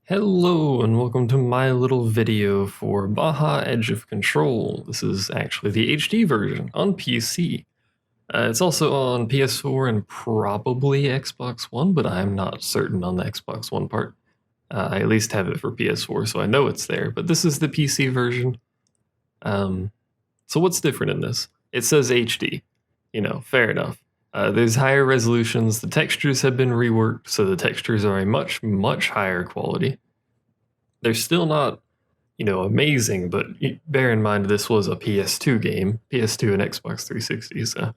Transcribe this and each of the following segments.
Hello and welcome to my little video for Baja Edge of Control. This is actually the HD version on PC. It's also on PS4 and probably Xbox One, but I'm not certain on the Xbox One part. I at least have it for PS4, so I know it's there, but this is the PC version. So what's different in this? It says HD. Fair enough. There's higher resolutions, the textures have been reworked, so the textures are a much, much higher quality. They're still not, amazing, but bear in mind this was a PS2 game, PS2 and Xbox 360, so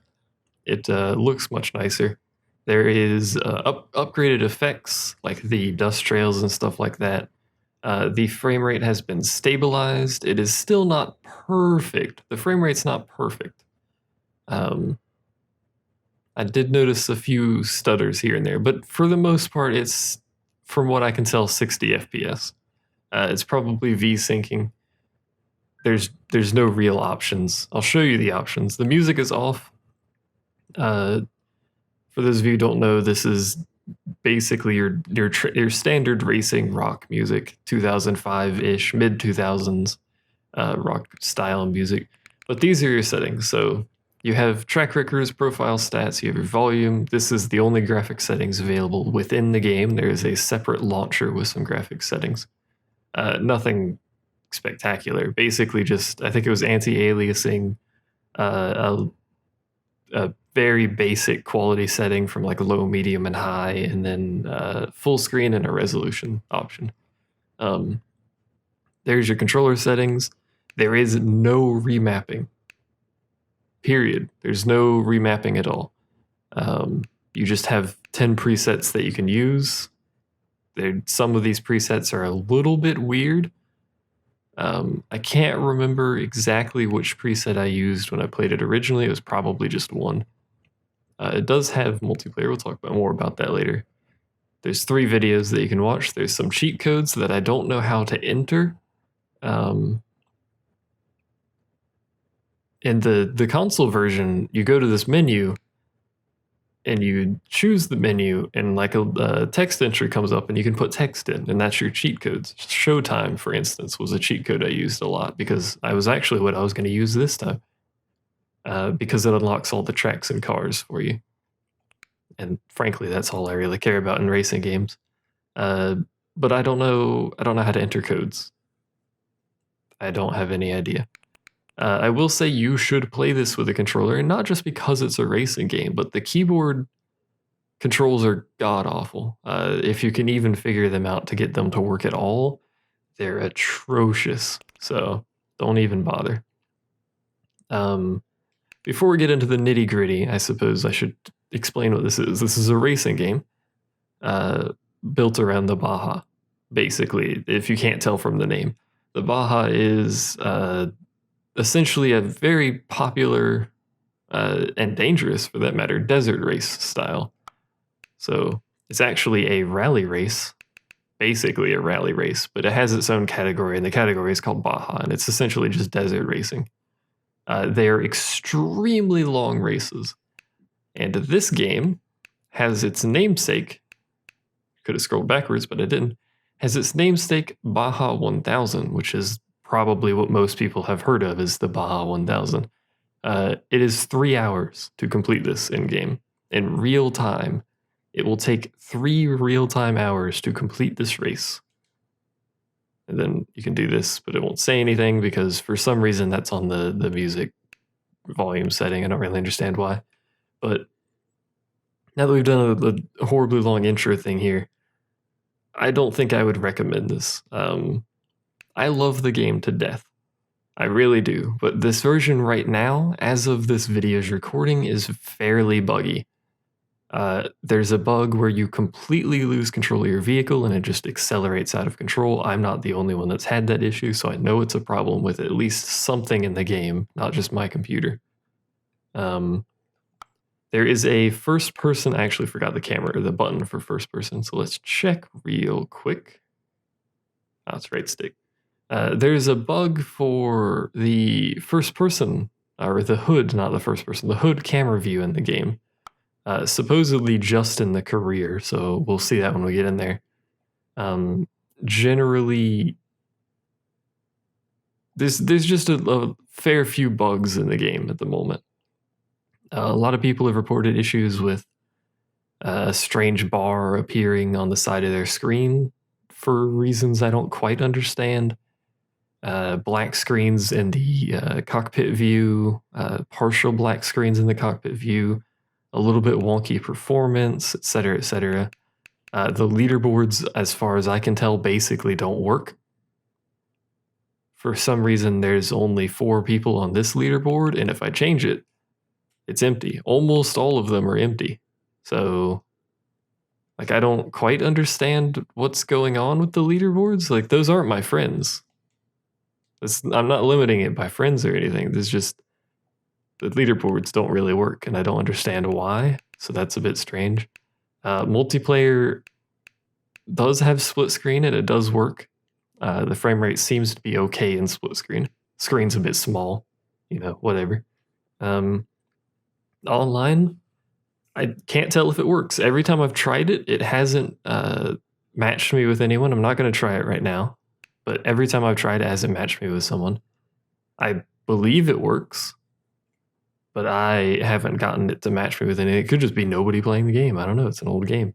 it looks much nicer. There is upgraded effects, like the dust trails and stuff like that. The frame rate has been stabilized. It is still not perfect. The frame rate's not perfect. I did notice a few stutters here and there, but for the most part, it's, from what I can tell, 60 FPS. It's probably V-syncing. There's no real options. I'll show you the options. The music is off. For those of you who don't know, this is basically your standard racing rock music, 2005-ish, mid-2000s rock style music. But these are your settings. So you have track records, profile stats, you have your volume. This is the only graphic settings available within the game. There is a separate launcher with some graphic settings. Nothing spectacular. Basically just, I think it was anti-aliasing, a very basic quality setting from like low, medium, and high, and then full screen and a resolution option. There's your controller settings. There is no remapping. Period. There's no remapping at all. You just have 10 presets that you can use. Some of these presets are a little bit weird. I can't remember exactly which preset I used when I played it originally. It was probably just one. It does have multiplayer. We'll talk more about that later. There's 3 videos that you can watch. There's some cheat codes that I don't know how to enter. In the console version, you go to this menu and you choose the menu, and like a text entry comes up and you can put text in, and that's your cheat codes. Showtime, for instance, was a cheat code I used a lot because I was actually what I was going to use this time, because it unlocks all the tracks and cars for you. And frankly, that's all I really care about in racing games. But I don't know how to enter codes. I don't have any idea. I will say you should play this with a controller, and not just because it's a racing game, but the keyboard controls are god-awful. If you can even figure them out to get them to work at all, they're atrocious, so don't even bother. Before we get into the nitty-gritty, I suppose I should explain what this is. This is a racing game built around the Baja, basically, if you can't tell from the name. The Baja is essentially a very popular and dangerous, for that matter, desert race style. So it's actually a rally race, basically a rally race, but it has its own category, and the category is called Baja, and it's essentially just desert racing. They are extremely long races, and this game has its namesake. Could have scrolled backwards, but I didn't. Has its namesake Baja 1000, which is probably what most people have heard of as the Baja 1000. It is 3 hours to complete this in-game. In real time, it will take 3 real-time hours to complete this race. And then you can do this, but it won't say anything because for some reason that's on the music volume setting. I don't really understand why. But now that we've done a horribly long intro thing here, I don't think I would recommend this. I love the game to death. I really do. But this version right now, as of this video's recording, is fairly buggy. There's a bug where you completely lose control of your vehicle and it just accelerates out of control. I'm not the only one that's had that issue, so I know it's a problem with at least something in the game, not just my computer. There is a first person, I actually forgot the camera, or the button for first person, so let's check real quick. Oh, it's right stick. There's a bug for the first person, or the hood, not the first person, the hood camera view in the game. Supposedly just in the career, so we'll see that when we get in there. generally, there's just a fair few bugs in the game at the moment. A lot of people have reported issues with a strange bar appearing on the side of their screen for reasons I don't quite understand. Black screens in the cockpit view, partial black screens in the cockpit view, a little bit wonky performance, etc., etc. The leaderboards, as far as I can tell, basically don't work. For some reason, there's only 4 people on this leaderboard, and if I change it, it's empty. Almost all of them are empty. So, like, I don't quite understand what's going on with the leaderboards. Like, those aren't my friends. I'm not limiting it by friends or anything. There's just the leaderboards don't really work, and I don't understand why. So that's a bit strange. Multiplayer does have split screen, and it does work. The frame rate seems to be okay in split screen. Screen's a bit small, whatever. Online, I can't tell if it works. Every time I've tried it, it hasn't matched me with anyone. I'm not going to try it right now, but every time I've tried it, hasn't matched me with someone. I believe it works, but I haven't gotten it to match me with anything. It could just be nobody playing the game. I don't know. It's an old game.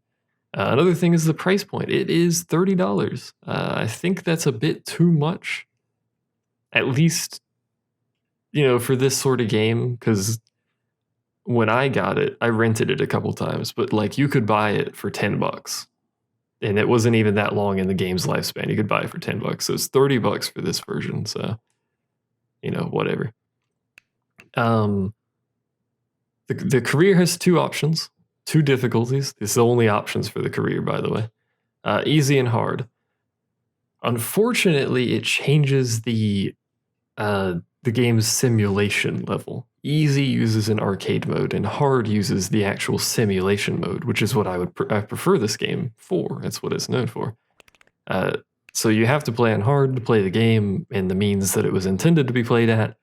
Another thing is the price point. It is $30. I think that's a bit too much, at least, for this sort of game, because when I got it, I rented it a couple times, but like you could buy it for $10, and it wasn't even that long in the game's lifespan. You could buy it for $10, so it's $30 for this version. So, whatever. The career has 2 options. 2 difficulties. It's the only options for the career, by the way. Easy and hard. Unfortunately, it changes the game's simulation level. Easy uses an arcade mode, and hard uses the actual simulation mode, which is what I prefer this game for. That's what it's known for. So you have to play on hard to play the game in the means that it was intended to be played at.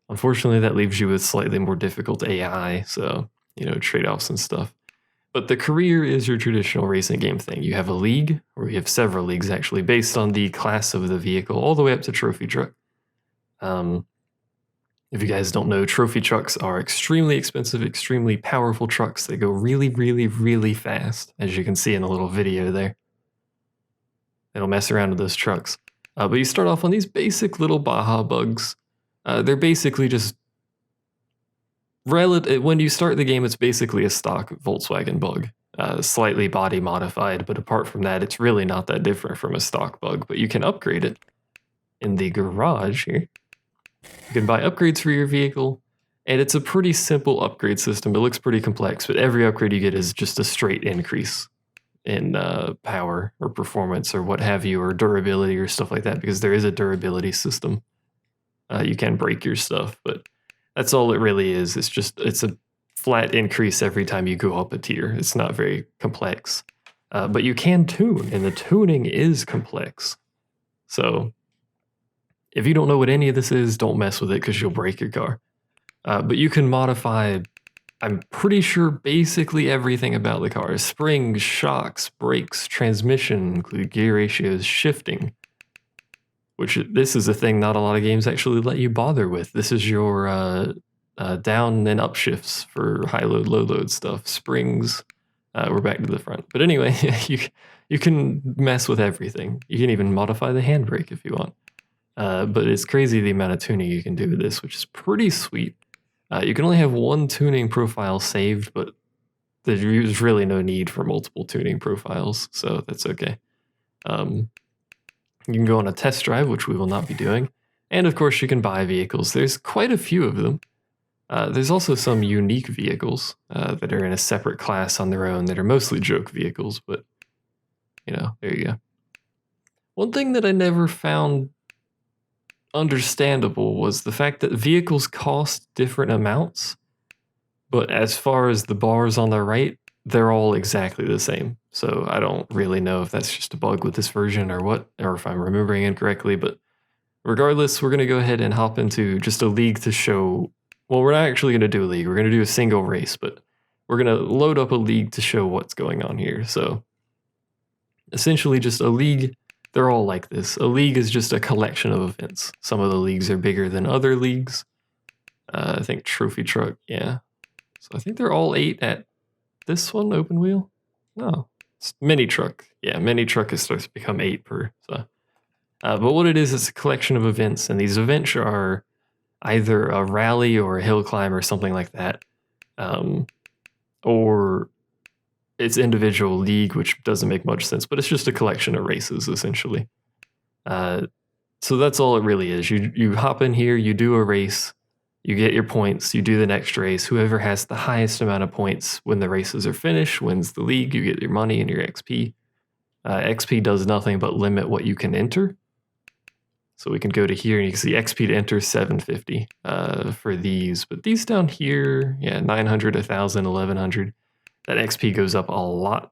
Unfortunately, that leaves you with slightly more difficult AI, so, trade-offs and stuff. But the career is your traditional racing game thing. You have a league, or you have several leagues actually, based on the class of the vehicle, all the way up to trophy truck. If you guys don't know, trophy trucks are extremely expensive, extremely powerful trucks that go really, really, really fast, as you can see in the little video there. It'll mess around with those trucks. But you start off on these basic little Baja bugs. They're basically just when you start the game, it's basically a stock Volkswagen bug, slightly body modified, but apart from that, it's really not that different from a stock bug, but you can upgrade it in the garage here. You can buy upgrades for your vehicle, and it's a pretty simple upgrade system. It looks pretty complex, but every upgrade you get is just a straight increase in power or performance or what have you, or durability or stuff like that, because there is a durability system. You can break your stuff, but that's all it really is. It's a flat increase every time you go up a tier. It's not very complex. But you can tune, and the tuning is complex. So if you don't know what any of this is, don't mess with it because you'll break your car. But you can modify, I'm pretty sure, basically everything about the car. Springs, shocks, brakes, transmission, include gear ratios, shifting. Which, this is a thing not a lot of games actually let you bother with. This is your down and up shifts for high load, low load stuff. Springs, we're back to the front. But anyway, you can mess with everything. You can even modify the handbrake if you want. But it's crazy the amount of tuning you can do with this, which is pretty sweet. You can only have 1 tuning profile saved, but there's really no need for multiple tuning profiles, so that's okay. You can go on a test drive, which we will not be doing. And of course, you can buy vehicles. There's quite a few of them. There's also some unique vehicles that are in a separate class on their own that are mostly joke vehicles, but, there you go. One thing that I never found understandable was the fact that vehicles cost different amounts, but as far as the bars on the right, they're all exactly the same. So I don't really know if that's just a bug with this version or what, or if I'm remembering it correctly, but regardless, we're going to go ahead and hop into just a league to show, well, we're not actually going to do a league, we're going to do a single race, but we're going to load up a league to show what's going on here. So essentially just a league they're all like this. A league is just a collection of events. Some of the leagues are bigger than other leagues. I think Trophy Truck, yeah. So I think they're all 8 at this one, Open Wheel. No, it's Mini Truck. Yeah, Mini Truck is supposed to become 8 per. So, but what it is, it's a collection of events, and these events are either a rally or a hill climb or something like that, or it's individual league, which doesn't make much sense, but it's just a collection of races essentially. So that's all it really is. You hop in here, you do a race, you get your points, you do the next race. Whoever has the highest amount of points when the races are finished wins the league. You get your money and your XP. XP does nothing but limit what you can enter. So we can go to here and you can see XP to enter 750 for these. But these down here, yeah, 900, 1,000, 1,100. That XP goes up a lot.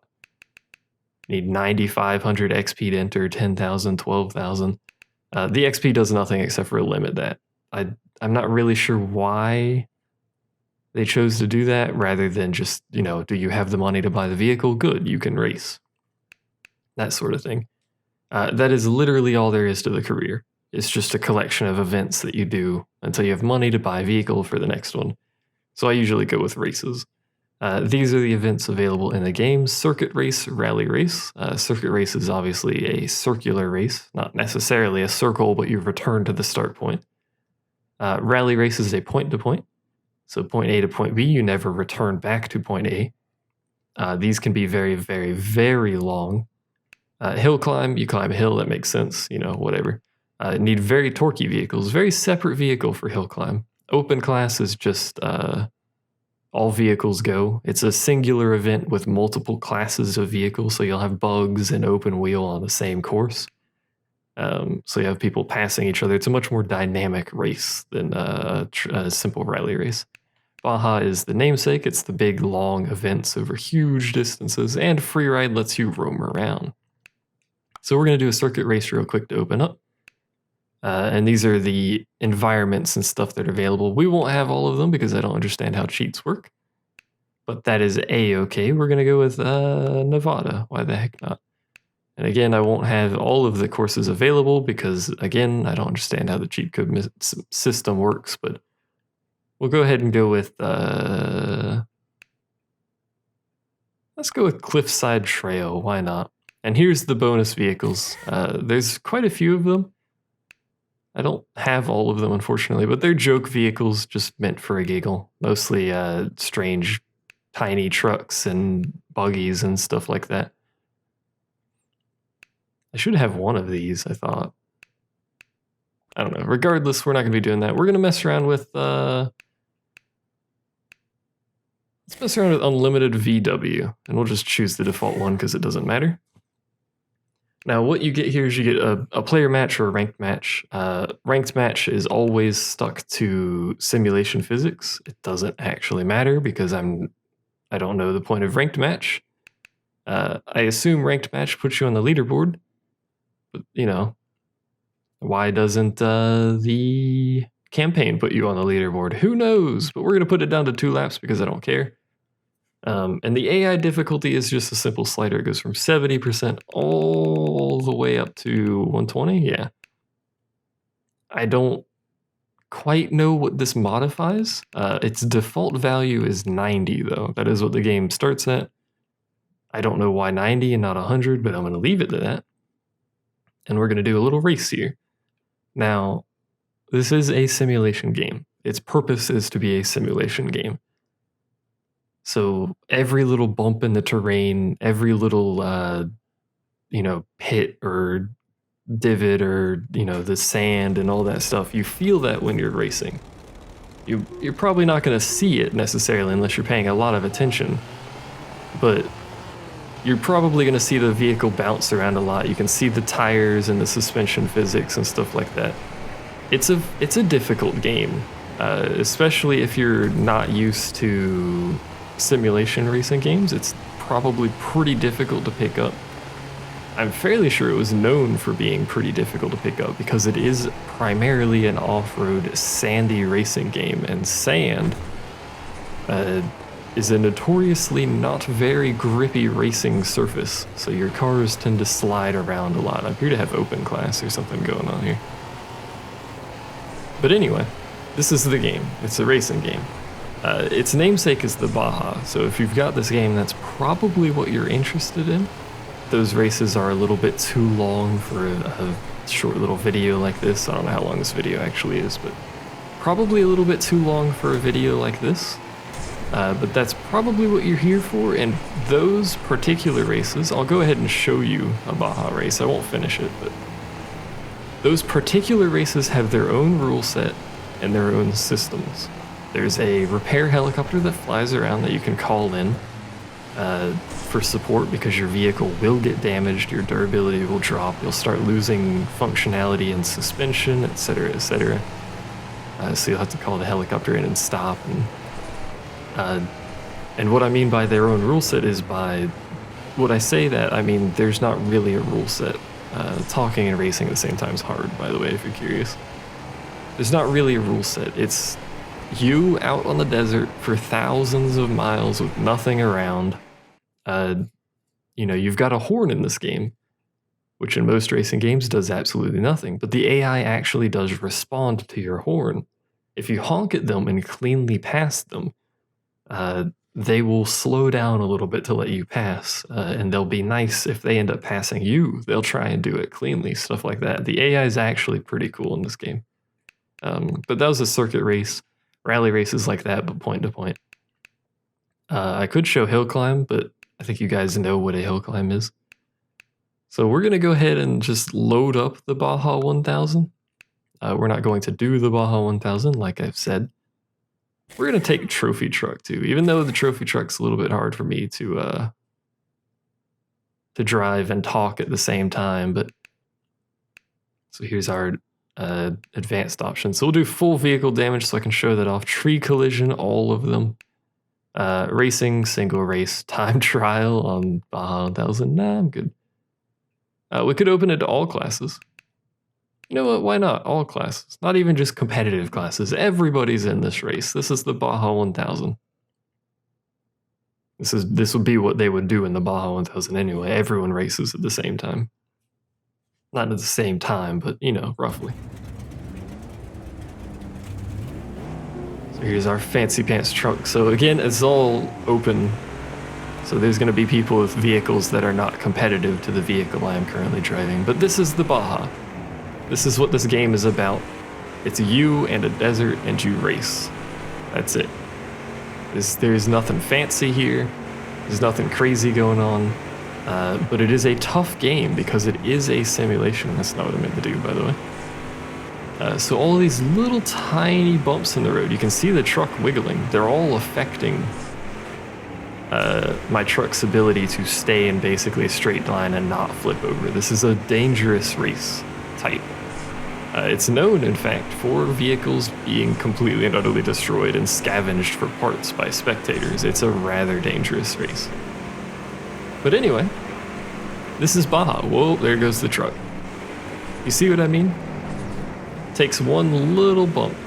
You need 9,500 XP to enter 10,000, 12,000. The XP does nothing except for limit that. I'm not really sure why they chose to do that rather than just, do you have the money to buy the vehicle? Good, you can race. That sort of thing. That is literally all there is to the career. It's just a collection of events that you do until you have money to buy a vehicle for the next one. So I usually go with races. These are the events available in the game. Circuit race, rally race. Circuit race is obviously a circular race, not necessarily a circle, but you return to the start point. Rally race is a point-to-point. So point A to point B, you never return back to point A. These can be very, very, very long. Hill climb, you climb a hill, that makes sense, whatever. Need very torquey vehicles, very separate vehicle for hill climb. Open class is just all vehicles go. It's a singular event with multiple classes of vehicles, so you'll have bugs and open wheel on the same course. So you have people passing each other. It's a much more dynamic race than a simple rally race. Baja is the namesake. It's the big, long events over huge distances, and freeride lets you roam around. So we're going to do a circuit race real quick to open up. And these are the environments and stuff that are available. We won't have all of them because I don't understand how cheats work. But that is A-okay. We're going to go with Nevada. Why the heck not? And again, I won't have all of the courses available because, again, I don't understand how the cheat code system works. But we'll go ahead and go with... let's go with Cliffside Trail. Why not? And here's the bonus vehicles. There's quite a few of them. I don't have all of them, unfortunately, but they're joke vehicles just meant for a giggle. Mostly strange, tiny trucks and buggies and stuff like that. I should have one of these, I thought. I don't know. Regardless, we're not going to be doing that. We're going to mess around with... let's mess around with Unlimited VW, and we'll just choose the default one because it doesn't matter. Now, what you get here is you get a player match or a ranked match. Ranked match is always stuck to simulation physics. It doesn't actually matter because I don't know the point of ranked match. I assume ranked match puts you on the leaderboard, but why doesn't the campaign put you on the leaderboard? Who knows? But we're gonna put it down to 2 laps because I don't care. And the AI difficulty is just a simple slider. It goes from 70% all the way up to 120. Yeah. I don't quite know what this modifies. Its default value is 90, though. That is what the game starts at. I don't know why 90 and not 100, but I'm going to leave it to that. And we're going to do a little race here. Now, this is a simulation game. Its purpose is to be a simulation game. So every little bump in the terrain, every little, pit or divot or, the sand and all that stuff, you feel that when you're racing. You're probably not going to see it necessarily unless you're paying a lot of attention. But you're probably going to see the vehicle bounce around a lot. You can see the tires and the suspension physics and stuff like that. It's a difficult game, especially if you're not used to simulation racing games. It's probably pretty difficult to pick up. I'm fairly sure it was known for being pretty difficult to pick up because it is primarily an off-road sandy racing game, and sand is a notoriously not very grippy racing surface, so your cars tend to slide around a lot. I appear to have open class or something going on here. But anyway, this is the game. It's a racing game. Its namesake is the Baja, so if you've got this game, that's probably what you're interested in. Those races are a little bit too long for a short little video like this. I don't know how long this video actually is, but probably a little bit too long for a video like this. But that's probably what you're here for, and those particular races, I'll go ahead and show you a Baja race. I won't finish it, but those particular races have their own rule set and their own systems. There's a repair helicopter that flies around that you can call in for support because your vehicle will get damaged, your durability will drop, you'll start losing functionality and suspension, etc., etc. So you'll have to call the helicopter in and stop. And what I mean by their own rule set is by, when I say that, I mean there's not really a rule set. Talking and racing at the same time is hard, by the way, if you're curious. There's not really a rule set. It's you out on the desert for thousands of miles with nothing around. You know, you've got a horn in this game, which in most racing games does absolutely nothing, but the AI actually does respond to your horn. If you honk at them and cleanly pass them, they will slow down a little bit to let you pass, and they'll be nice if they end up passing you. They'll try and do it cleanly, stuff like that. The AI is actually pretty cool in this game. But that was a circuit race. Rally races like that, but point to point. I could show hill climb, but I think you guys know what a hill climb is. So we're going to go ahead and just load up the Baja 1000. We're not going to do the Baja 1000, like I've said. We're going to take trophy truck too, even though the trophy truck's a little bit hard for me to drive and talk at the same time. But so here's our advanced option. So we'll do full vehicle damage so I can show that off. Tree collision, all of them. Racing, single race, time trial on Baja 1000. Nah, I'm good. We could open it to all classes. You know what? Why not? All classes. Not even just competitive classes. Everybody's in this race. This is the Baja 1000. This would be what they would do in the Baja 1000 anyway. Everyone races at the same time. Not at the same time, but you know, roughly. So here's our fancy pants truck. So again, it's all open. So there's going to be people with vehicles that are not competitive to the vehicle I am currently driving. But this is the Baja. This is what this game is about. It's you and a desert and you race. That's it. There's nothing fancy here. There's nothing crazy going on. But it is a tough game because it is a simulation. That's not what I meant to do, by the way. So all these little tiny bumps in the road, you can see the truck wiggling. They're all affecting my truck's ability to stay in basically a straight line and not flip over. This is a dangerous race type. It's known, in fact, for vehicles being completely and utterly destroyed and scavenged for parts by spectators. It's a rather dangerous race. But anyway, this is Baja. Whoa, there goes the truck. You see what I mean? Takes one little bump,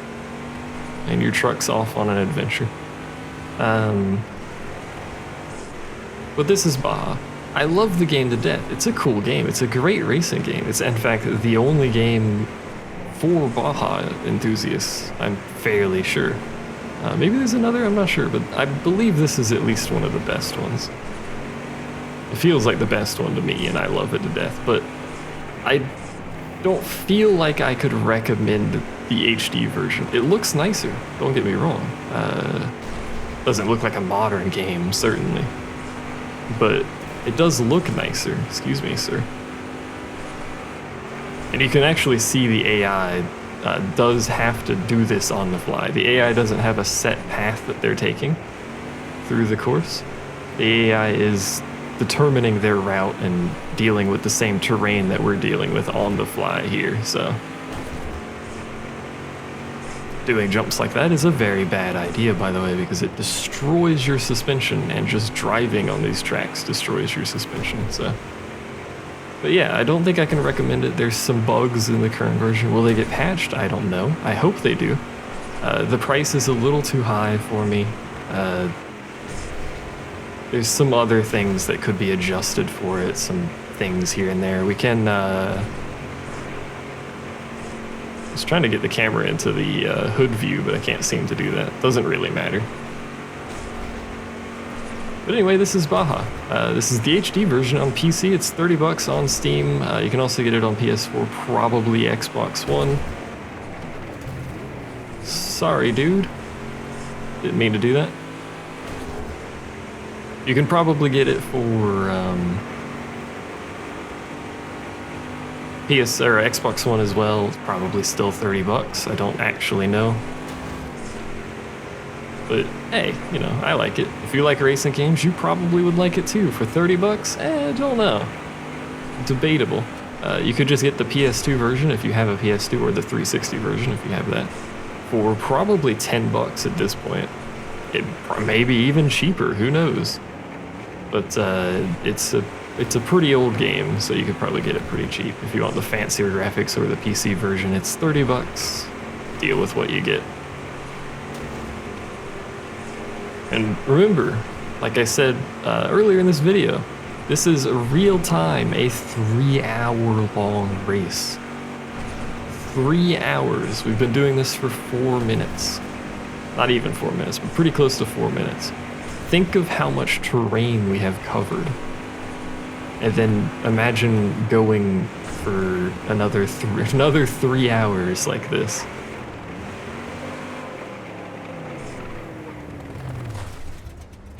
and your truck's off on an adventure. But this is Baja. I love the game to death. It's a cool game. It's a great racing game. It's, in fact, the only game for Baja enthusiasts, I'm fairly sure. Maybe there's another, I'm not sure, but I believe this is at least one of the best ones. It feels like the best one to me, and I love it to death, but I don't feel like I could recommend the HD version. It looks nicer, don't get me wrong. Doesn't look like a modern game, certainly, but it does look nicer. Excuse me, sir. And you can actually see the AI does have to do this on the fly. The AI doesn't have a set path that they're taking through the course. The AI is determining their route and dealing with the same terrain that we're dealing with on the fly here, so doing jumps like that is a very bad idea, by the way, because it destroys your suspension, and just driving on these tracks destroys your suspension, so. But yeah, I don't think I can recommend it. There's some bugs in the current version. Will they get patched? I don't know. I hope they do. The price is a little too high for me. There's some other things that could be adjusted for it, some things here and there. We can, I was trying to get the camera into the hood view, but I can't seem to do that. Doesn't really matter. But anyway, this is Baja. This is the HD version on PC. It's $30 on Steam. You can also get it on PS4, probably Xbox One. Sorry, dude. Didn't mean to do that. You can probably get it for PS or Xbox One as well. It's probably still $30. I don't actually know. But hey, you know, I like it. If you like racing games, you probably would like it too. For $30, I don't know. Debatable. You could just get the PS2 version if you have a PS2, or the 360 version if you have that, for probably $10 at this point. It maybe even cheaper, who knows? But it's a pretty old game, so you could probably get it pretty cheap. If you want the fancier graphics or the PC version, it's $30. Deal with what you get. And remember, like I said earlier in this video, this is real time, a 3-hour long race. 3 hours. We've been doing this for 4 minutes. Not even 4 minutes, but pretty close to 4 minutes. Think of how much terrain we have covered. And then imagine going for another 3 hours like this.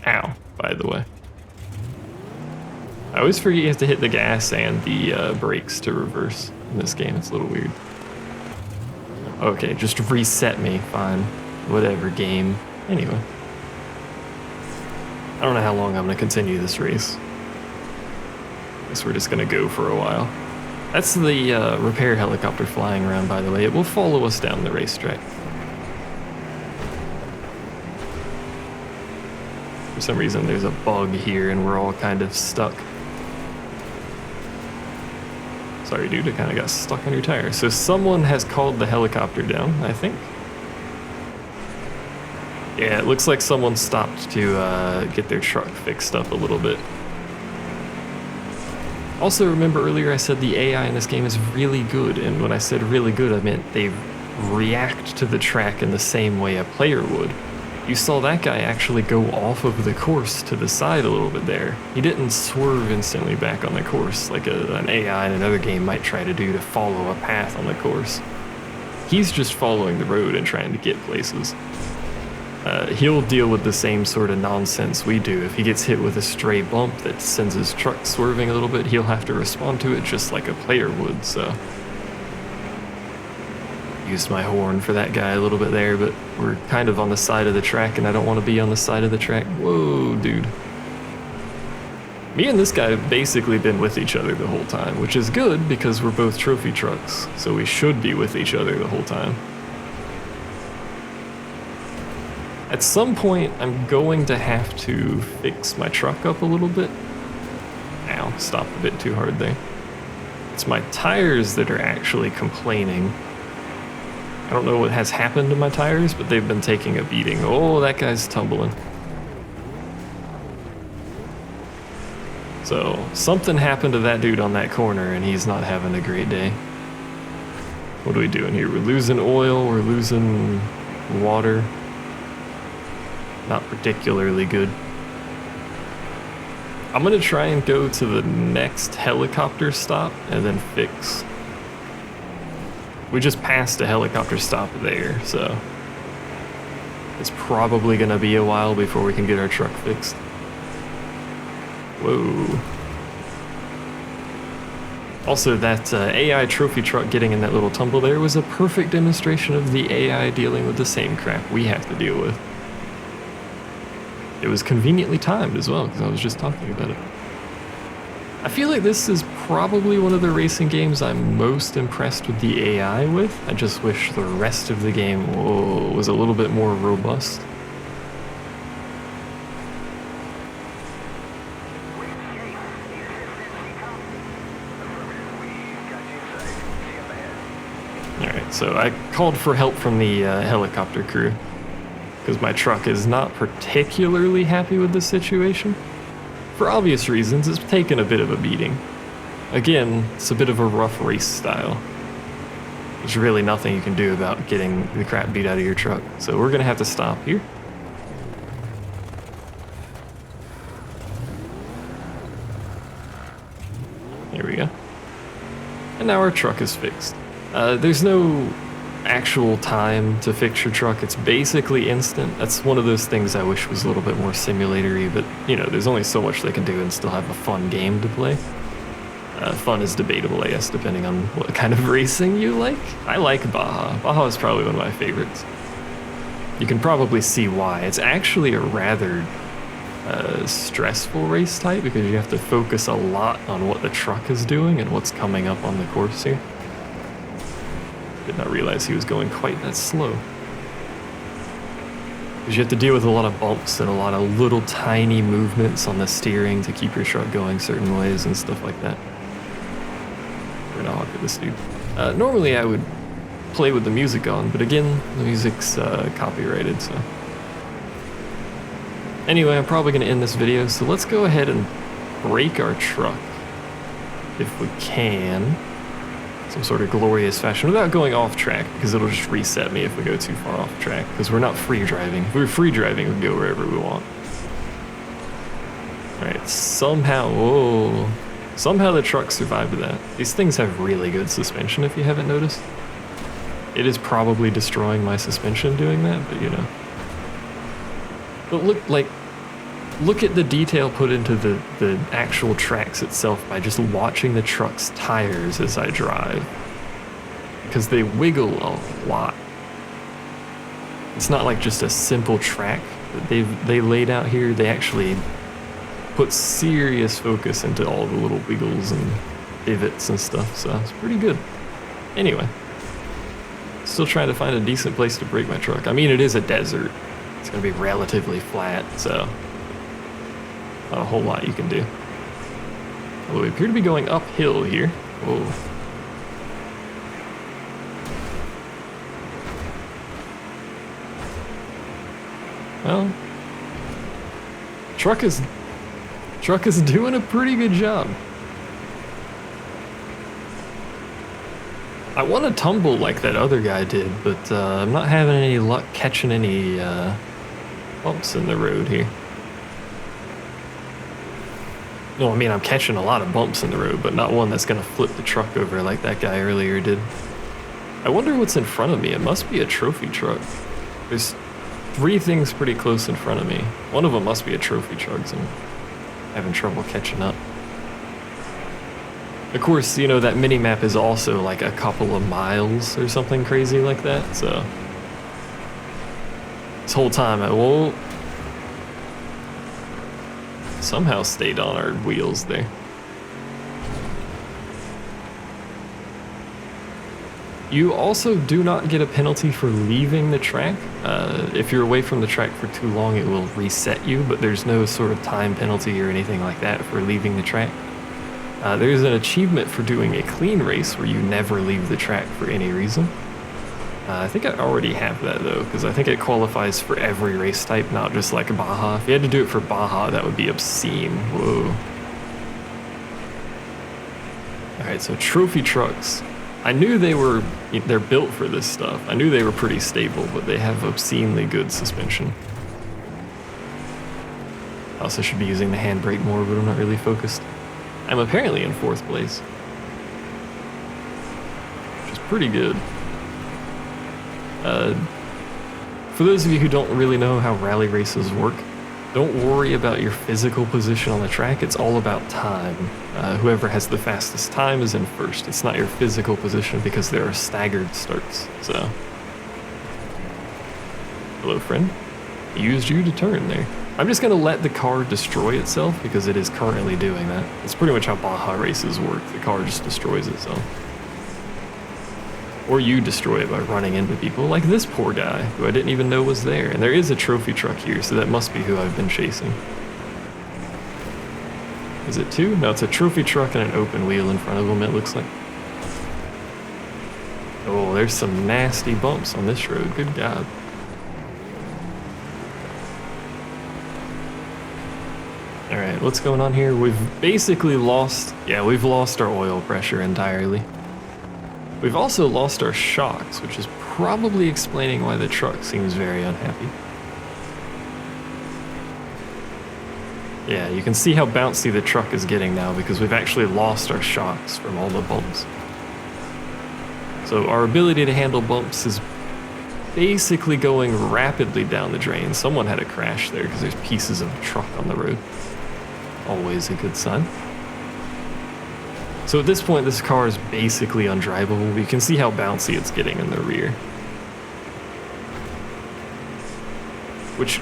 Ow, by the way. I always forget you have to hit the gas and the brakes to reverse in this game. It's a little weird. Okay, just reset me. Fine. Whatever, game. Anyway. I don't know how long I'm going to continue this race. Guess we're just going to go for a while. That's the repair helicopter flying around, by the way. It will follow us down the racetrack. For some reason, there's a bug here, and we're all kind of stuck. Sorry, dude, I kind of got stuck on your tire. So someone has called the helicopter down, I think. Yeah, it looks like someone stopped to get their truck fixed up a little bit. Also, remember earlier I said the AI in this game is really good, and when I said really good, I meant they react to the track in the same way a player would. You saw that guy actually go off of the course to the side a little bit there. He didn't swerve instantly back on the course like an AI in another game might try to do to follow a path on the course. He's just following the road and trying to get places. He'll deal with the same sort of nonsense we do. If he gets hit with a stray bump that sends his truck swerving a little bit, he'll have to respond to it just like a player would, so. Used my horn for that guy a little bit there, but we're kind of on the side of the track and I don't want to be on the side of the track. Whoa, dude. Me and this guy have basically been with each other the whole time, which is good because we're both trophy trucks, so we should be with each other the whole time. At some point, I'm going to have to fix my truck up a little bit. Ow, stopped a bit too hard there. It's my tires that are actually complaining. I don't know what has happened to my tires, but they've been taking a beating. Oh, that guy's tumbling. So, something happened to that dude on that corner, and he's not having a great day. What are we doing here? We're losing oil, we're losing water. Not particularly good. I'm gonna try and go to the next helicopter stop and then fix. We just passed a helicopter stop there, so it's probably gonna be a while before we can get our truck fixed. Whoa. Also, that AI trophy truck getting in that little tumble there was a perfect demonstration of the AI dealing with the same crap we have to deal with. It was conveniently timed as well, because I was just talking about it. I feel like this is probably one of the racing games I'm most impressed with the AI with. I just wish the rest of the game was a little bit more robust. Alright, so I called for help from the helicopter crew, because my truck is not particularly happy with the situation. For obvious reasons, it's taken a bit of a beating. Again, it's a bit of a rough race style. There's really nothing you can do about getting the crap beat out of your truck, so we're gonna have to stop here. There we go. And now our truck is fixed. There's no actual time to fix your truck. It's basically instant. That's one of those things I wish was a little bit more simulatory, but you know, there's only so much they can do and still have a fun game to play. Fun is debatable, I guess, depending on what kind of racing you like. I like Baja. Baja is probably one of my favorites. You can probably see why. It's actually a rather stressful race type because you have to focus a lot on what the truck is doing and what's coming up on the course here. Did not realize he was going quite that slow. Because you have to deal with a lot of bumps and a lot of little tiny movements on the steering to keep your truck going certain ways and stuff like that. We're gonna hawk at this dude. Normally I would play with the music on, but again, the music's copyrighted, so. Anyway, I'm probably gonna end this video, so let's go ahead and break our truck, if we can. Some sort of glorious fashion without going off track, because it'll just reset me if we go too far off track, because we're not free driving. If we were free driving, we can go wherever we want. Alright, somehow the truck survived that. These things have really good suspension if you haven't noticed. It is probably destroying my suspension doing that, but you know. But look at the detail put into the actual tracks itself by just watching the truck's tires as I drive. Because they wiggle a lot. It's not like just a simple track that they laid out here. They actually put serious focus into all the little wiggles and divots and stuff, so it's pretty good. Anyway, still trying to find a decent place to break my truck. I mean, it is a desert. It's gonna be relatively flat, so not a whole lot you can do. Although we appear to be going uphill here. Whoa. Well, truck is doing a pretty good job. I want to tumble like that other guy did, but I'm not having any luck catching any bumps in the road here. No, I mean, I'm catching a lot of bumps in the road, but not one that's gonna flip the truck over like that guy earlier did. I wonder what's in front of me. It must be a trophy truck. There's 3 things pretty close in front of me. One of them must be a trophy truck, so I'm having trouble catching up. Of course, you know, that mini-map is also like a couple of miles or something crazy like that, so. This whole time I will somehow stayed on our wheels there. You also do not get a penalty for leaving the track. If you're away from the track for too long, it will reset you, but there's no sort of time penalty or anything like that for leaving the track. There's an achievement for doing a clean race where you never leave the track for any reason. I think I already have that though, because I think it qualifies for every race type, not just like Baja. If you had to do it for Baja, that would be obscene. Whoa. Alright, so trophy trucks. I knew they're built for this stuff. I knew they were pretty stable, but they have obscenely good suspension. I also should be using the handbrake more, but I'm not really focused. I'm apparently in 4th place, which is pretty good. For those of you who don't really know how rally races work, don't worry about your physical position on the track. It's all about time. Whoever has the fastest time is in first. It's not your physical position because there are staggered starts. So, hello, friend. I used you to turn there. I'm just gonna let the car destroy itself because it is currently doing that. It's pretty much how Baja races work. The car just destroys itself. Or you destroy it by running into people, like this poor guy, who I didn't even know was there. And there is a trophy truck here, so that must be who I've been chasing. Is it 2? No, it's a trophy truck and an open wheel in front of him, it looks like. Oh, there's some nasty bumps on this road, good God. All right, what's going on here? We've basically lost, we've lost our oil pressure entirely. We've also lost our shocks, which is probably explaining why the truck seems very unhappy. Yeah, you can see how bouncy the truck is getting now because we've actually lost our shocks from all the bumps. So our ability to handle bumps is basically going rapidly down the drain. Someone had a crash there because there's pieces of a truck on the road. Always a good sign. So at this point, this car is basically undrivable. You can see how bouncy it's getting in the rear. Which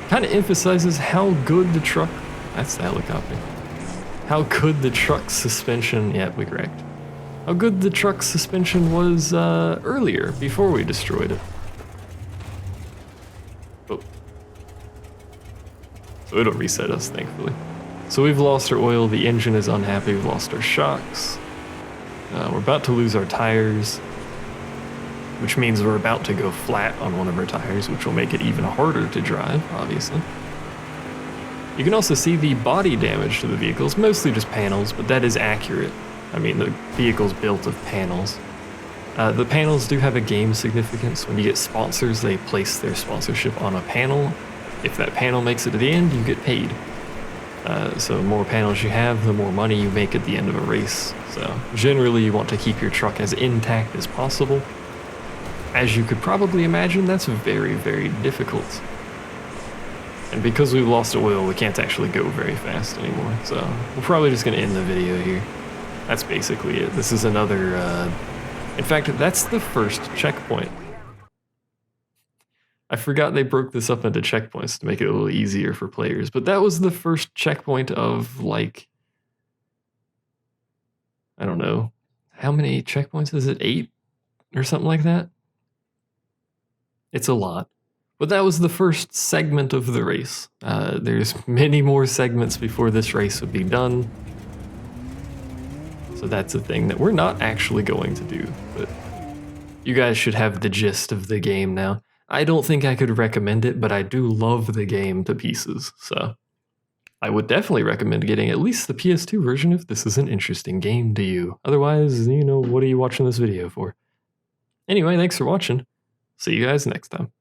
kind of emphasizes how good the truck, that's the helicopter, how good the truck's suspension, we wrecked. How good the truck's suspension was earlier, before we destroyed it. Oh. So it'll reset us, thankfully. So we've lost our oil, the engine is unhappy, we've lost our shocks. We're about to lose our tires, which means we're about to go flat on one of our tires, which will make it even harder to drive, obviously. You can also see the body damage to the vehicles, mostly just panels, but that is accurate. I mean, the vehicle's built of panels. The panels do have a game significance. When you get sponsors, they place their sponsorship on a panel. If that panel makes it to the end, you get paid. So the more panels you have, the more money you make at the end of a race. So generally you want to keep your truck as intact as possible. As you could probably imagine, that's very, very difficult. And because we've lost oil, we can't actually go very fast anymore. So we're probably just going to end the video here. That's basically it. This is another, in fact, that's the first checkpoint. I forgot they broke this up into checkpoints to make it a little easier for players, but that was the first checkpoint of, like, I don't know, how many checkpoints is it? 8 or something like that? It's a lot. But that was the first segment of the race. There's many more segments before this race would be done. So that's a thing that we're not actually going to do, but you guys should have the gist of the game now. I don't think I could recommend it, but I do love the game to pieces, so I would definitely recommend getting at least the PS2 version if this is an interesting game to you. Otherwise, what are you watching this video for? Anyway, thanks for watching. See you guys next time.